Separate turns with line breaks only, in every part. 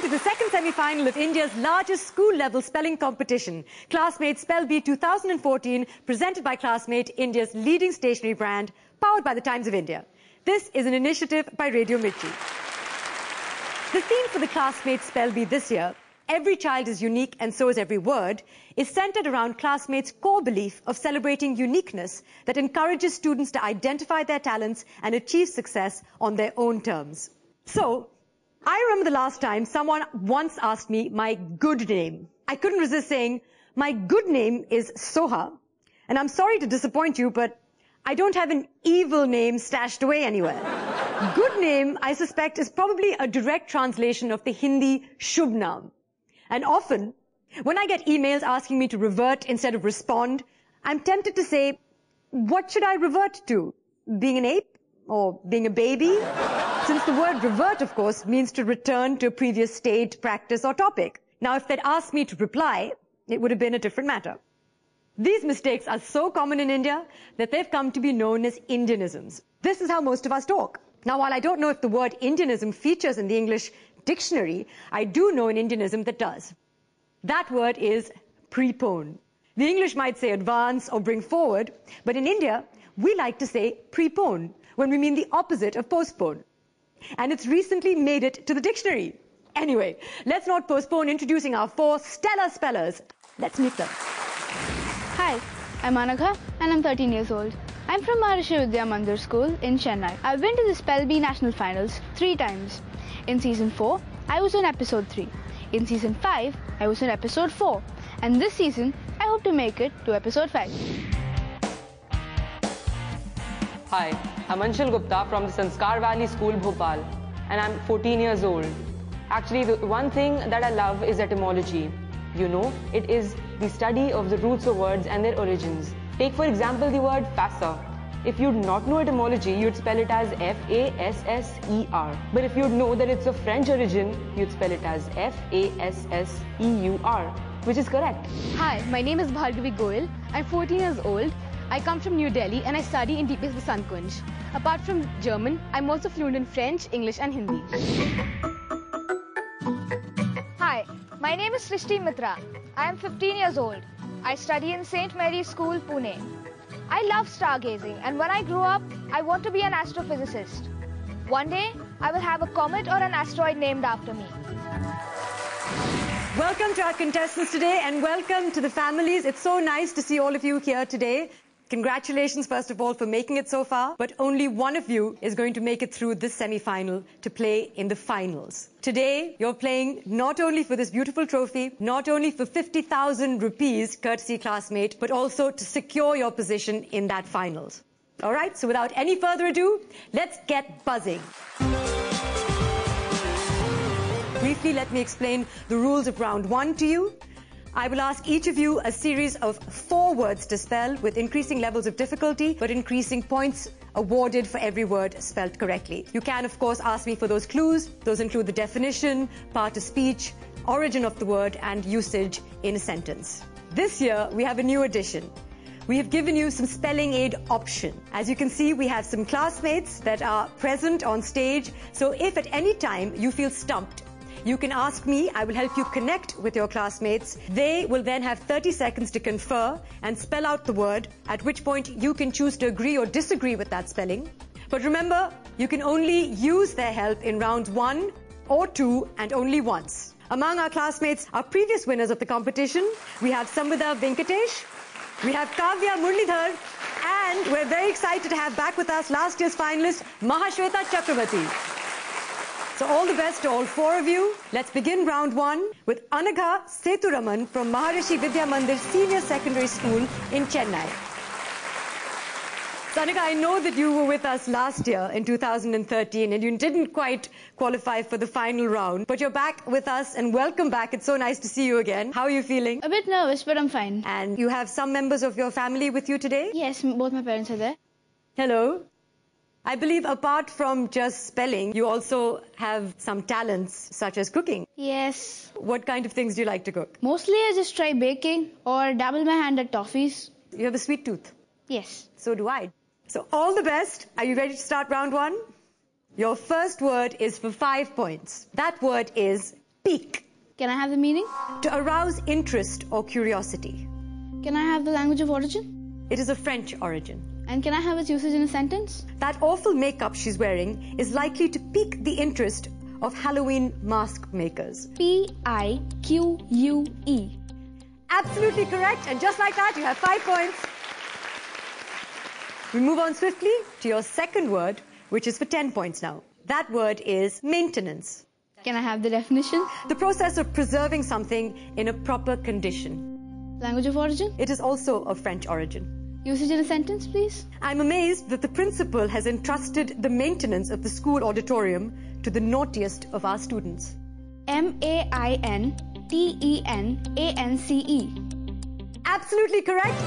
Welcome to the second semi-final of India's largest school-level spelling competition, Classmate Spell Bee 2014, presented by Classmate, India's leading stationery brand, powered by the Times of India. This is an initiative by Radio Mirchi. The theme for the Classmate Spell Bee this year, Every Child is Unique and So is Every Word, is centered around Classmate's core belief of celebrating uniqueness that encourages students to identify their talents and achieve success on their own terms. So, I remember the last time someone once asked me my good name. I couldn't resist saying, my good name is Soha, and I'm sorry to disappoint you, but I don't have an evil name stashed away anywhere. Good name, I suspect, is probably a direct translation of the Hindi Shubh Naam. And often, when I get emails asking me to revert instead of respond, I'm tempted to say, what should I revert to? Being an ape? Or being a baby? Since the word revert, of course, means to return to a previous state, practice, or topic. Now, if they'd asked me to reply, it would have been a different matter. These mistakes are so common in India that they've come to be known as Indianisms. This is how most of us talk. Now, while I don't know if the word Indianism features in the English dictionary, I do know an Indianism that does. That word is prepone. The English might say advance or bring forward, but in India, we like to say prepone when we mean the opposite of postpone. And it's recently made it to the dictionary. Anyway, let's not postpone introducing our four stellar spellers. Let's meet them.
Hi, I'm Anagha and I'm 13 years old. I'm from Maharishi Vidya Mandir School in Chennai. I've been to the Spell Bee National Finals 3 times. In Season 4, I was on Episode 3. In Season 5, I was on Episode 4. And this season, I hope to make it to Episode 5.
Hi, I'm Anshul Gupta from the Sanskar Valley School, Bhopal, and I'm 14 years old. Actually, the one thing that I love is etymology. You know, it is the study of the roots of words and their origins. Take, for example, the word fasser. If you'd not know etymology, you'd spell it as F-A-S-S-E-R. But if you'd know that it's of French origin, you'd spell it as F-A-S-S-E-U-R, which is correct.
Hi, my name is Bhargavi Goyal. I'm 14 years old. I come from New Delhi and I study in TPS Vasant Kunj. Apart from German, I'm also fluent in French, English and Hindi.
Hi, my name is Srishti Mitra. I am 15 years old. I study in St. Mary's School, Pune. I love stargazing, and when I grow up, I want to be an astrophysicist. One day, I will have a comet or an asteroid named after me.
Welcome to our contestants today, and welcome to the families. It's so nice to see all of you here today. Congratulations, first of all, for making it so far. But only one of you is going to make it through this semi-final to play in the finals. Today, you're playing not only for this beautiful trophy, not only for 50,000 rupees, courtesy Classmate, but also to secure your position in that finals. All right, so without any further ado, let's get buzzing. Briefly, let me explain the rules of round 1 to you. I will ask each of you a series of 4 words to spell with increasing levels of difficulty, but increasing points awarded for every word spelled correctly. You can, of course, ask me for those clues. Those include the definition, part of speech, origin of the word, and usage in a sentence. This year, we have a new addition. We have given you some spelling aid option. As you can see, we have some classmates that are present on stage. So if at any time you feel stumped, you can ask me. I will help you connect with your classmates. They will then have 30 seconds to confer and spell out the word, at which point you can choose to agree or disagree with that spelling. But remember, you can only use their help in rounds 1 or 2 and only once. Among our classmates, our previous winners of the competition, we have Samvida Venkatesh, we have Kavya Murlidhar, and we're very excited to have back with us last year's finalist, Mahashweta Chakravarti. So all the best to all 4 of you. Let's begin round 1 with Anagha Sethuraman from Maharishi Vidya Mandir Senior Secondary School in Chennai. So Anagha, I know that you were with us last year in 2013 and you didn't quite qualify for the final round, but you're back with us and welcome back. It's so nice to see you again. How are you feeling?
A bit nervous, but I'm fine.
And you have some members of your family with you today?
Yes, both my parents are there.
Hello. I believe apart from just spelling, you also have some talents such as cooking.
Yes.
What kind of things do you like to cook?
Mostly I just try baking or dabble my hand at toffees.
You have a sweet tooth.
Yes.
So do I. So all the best. Are you ready to start round 1? Your first word is for 5 points. That word is Pique.
Can I have the meaning?
To arouse interest or curiosity.
Can I have the language of origin?
It is of French origin.
And can I have its usage in a sentence?
That awful makeup she's wearing is likely to pique the interest of Halloween mask makers.
Pique.
Absolutely correct. And just like that, you have 5 points. We move on swiftly to your second word, which is for 10 points now. That word is maintenance.
Can I have the definition?
The process of preserving something in a proper condition.
Language of origin?
It is also of French origin.
Usage in a sentence, please.
I'm amazed that the principal has entrusted the maintenance of the school auditorium to the naughtiest of our students.
Maintenance.
Absolutely correct.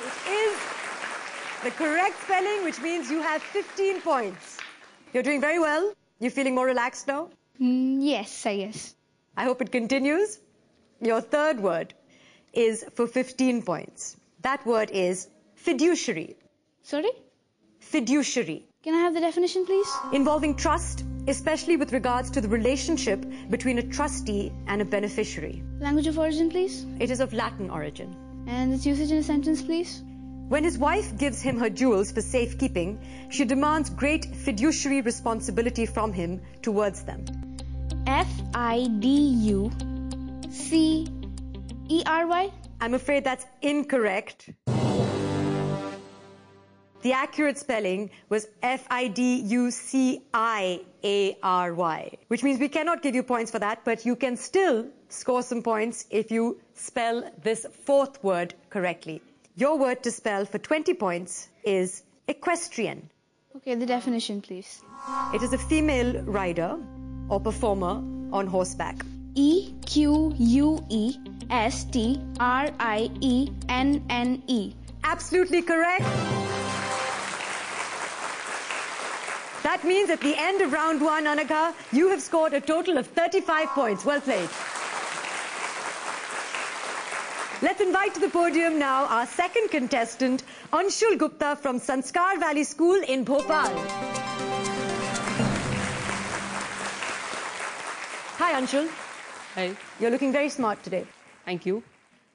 It is the correct spelling, which means you have 15 points. You're doing very well. You feeling more relaxed now?
Yes, I guess.
I hope it continues. Your third word is for 15 points. That word is fiduciary.
Sorry?
Fiduciary.
Can I have the definition, please?
Involving trust, especially with regards to the relationship between a trustee and a beneficiary.
Language of origin, please.
It is of Latin origin.
And its usage in a sentence, please.
When his wife gives him her jewels for safekeeping, she demands great fiduciary responsibility from him towards them.
Fiducery?
I'm afraid that's incorrect. The accurate spelling was Fiduciary, which means we cannot give you points for that, but you can still score some points if you spell this fourth word correctly. Your word to spell for 20 points is equestrian.
Okay, the definition, please.
It is a female rider or performer on horseback.
Equestrienne.
Absolutely correct. That means at the end of round one, Anagha, you have scored a total of 35 points. Well played. Let's invite to the podium now our second contestant, Anshul Gupta from Sanskar Valley School in Bhopal. Hi, Anshul.
Hi.
You're looking very smart today.
Thank you.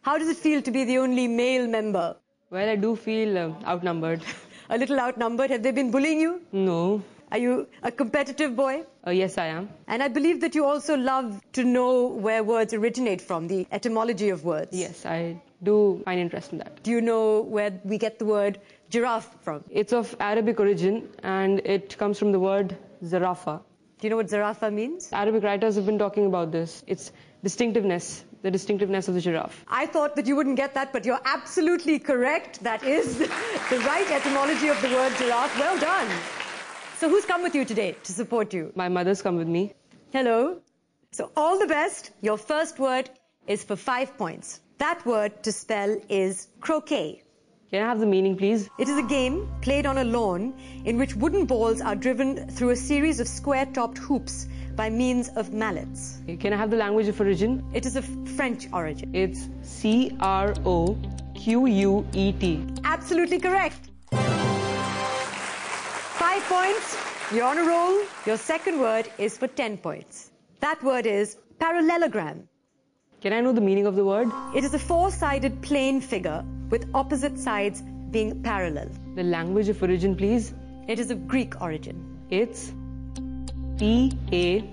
How does it feel to be the only male member?
Well, I do feel outnumbered.
A little outnumbered. Have they been bullying you?
No.
Are you a competitive boy?
Yes, I am.
And I believe that you also love to know where words originate from, the etymology of words.
Yes, I do find interest in that.
Do you know where we get the word giraffe from?
It's of Arabic origin and it comes from the word zarafa.
Do you know what zarafa means?
Arabic writers have been talking about this. It's distinctiveness, the distinctiveness of the giraffe.
I thought that you wouldn't get that, but you're absolutely correct. That is the right etymology of the word giraffe. Well done. So who's come with you today to support you?
My mother's come with me.
Hello. So all the best. Your first word is for 5 points. That word to spell is croquet.
Can I have the meaning, please?
It is a game played on a lawn in which wooden balls are driven through a series of square-topped hoops by means of mallets.
Okay, can I have the language of origin?
It is of French origin.
It's Croquet.
Absolutely correct. 5 points. You're on a roll. Your second word is for 10 points. That word is parallelogram.
Can I know the meaning of the word?
It is a four-sided plane figure with opposite sides being parallel.
The language of origin, please.
It is of Greek origin.
It's Parallelogram.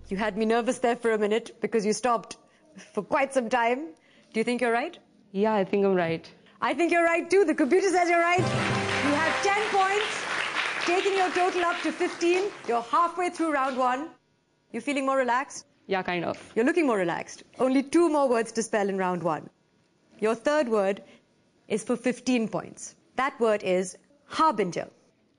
You had me nervous there for a minute because you stopped for quite some time. Do you think you're right?
Yeah, I think I'm right.
I think you're right too. The computer says you're right. You have 10 points, taking your total up to 15. You're halfway through round one. You feeling more relaxed?
Yeah, kind of.
You're looking more relaxed. Only 2 more words to spell in round one. Your third word is for 15 points. That word is harbinger.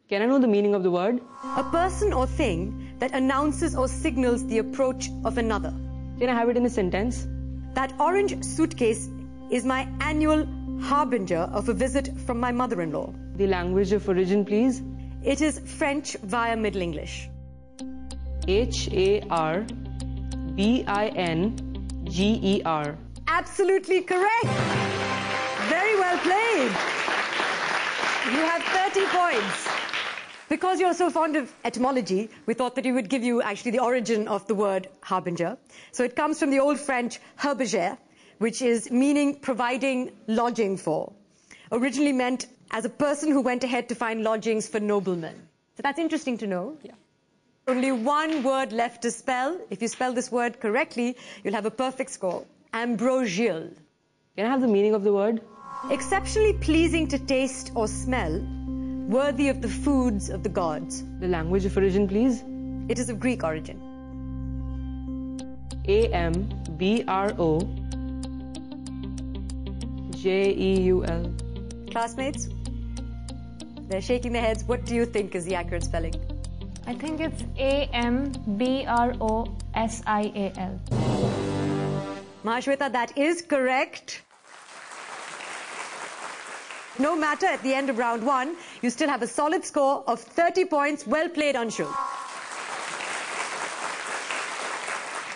Can I know the meaning of the word?
A person or thing that announces or signals the approach of another.
Can I have it in a sentence?
That orange suitcase is my annual harbinger of a visit from my mother-in-law.
The language of origin, please.
It is French via Middle English.
Harbinger.
absolutely correct. Very well played. You have 30 points. Because you're so fond of etymology, we thought that we would give you actually the origin of the word harbinger. So it comes from the Old French herberger, which is meaning providing lodging for. Originally meant as a person who went ahead to find lodgings for noblemen. So that's interesting to know.
Yeah.
Only one word left to spell. If you spell this word correctly, you'll have a perfect score. Ambrosial.
Can I have the meaning of the word?
Exceptionally pleasing to taste or smell, worthy of the foods of the gods.
The language of origin, please.
It is of Greek origin.
Ambrosial.
Classmates? They're shaking their heads. What do you think is the accurate spelling?
I think it's Ambrosial.
Mahashweta, that is correct. No matter, at the end of round one, you still have a solid score of 30 points. Well played, Anshul.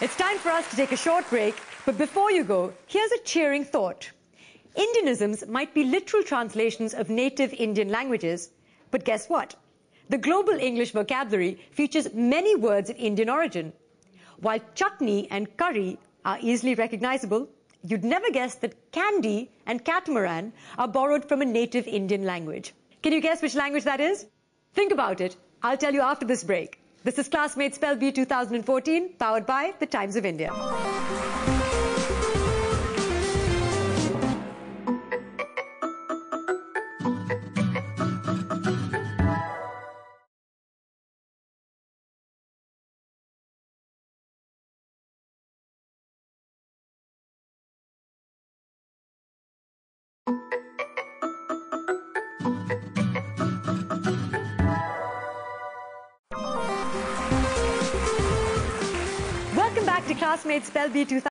It's time for us to take a short break, but before you go, here's a cheering thought. Indianisms might be literal translations of native Indian languages, but guess what? The global English vocabulary features many words of Indian origin. While chutney and curry are easily recognizable, you'd never guess that candy and catamaran are borrowed from a native Indian language. Can you guess which language that is? Think about it. I'll tell you after this break. This is Classmates Spell Bee 2014, powered by The Times of India. Welcome back to Classmates Spell Bee 2014.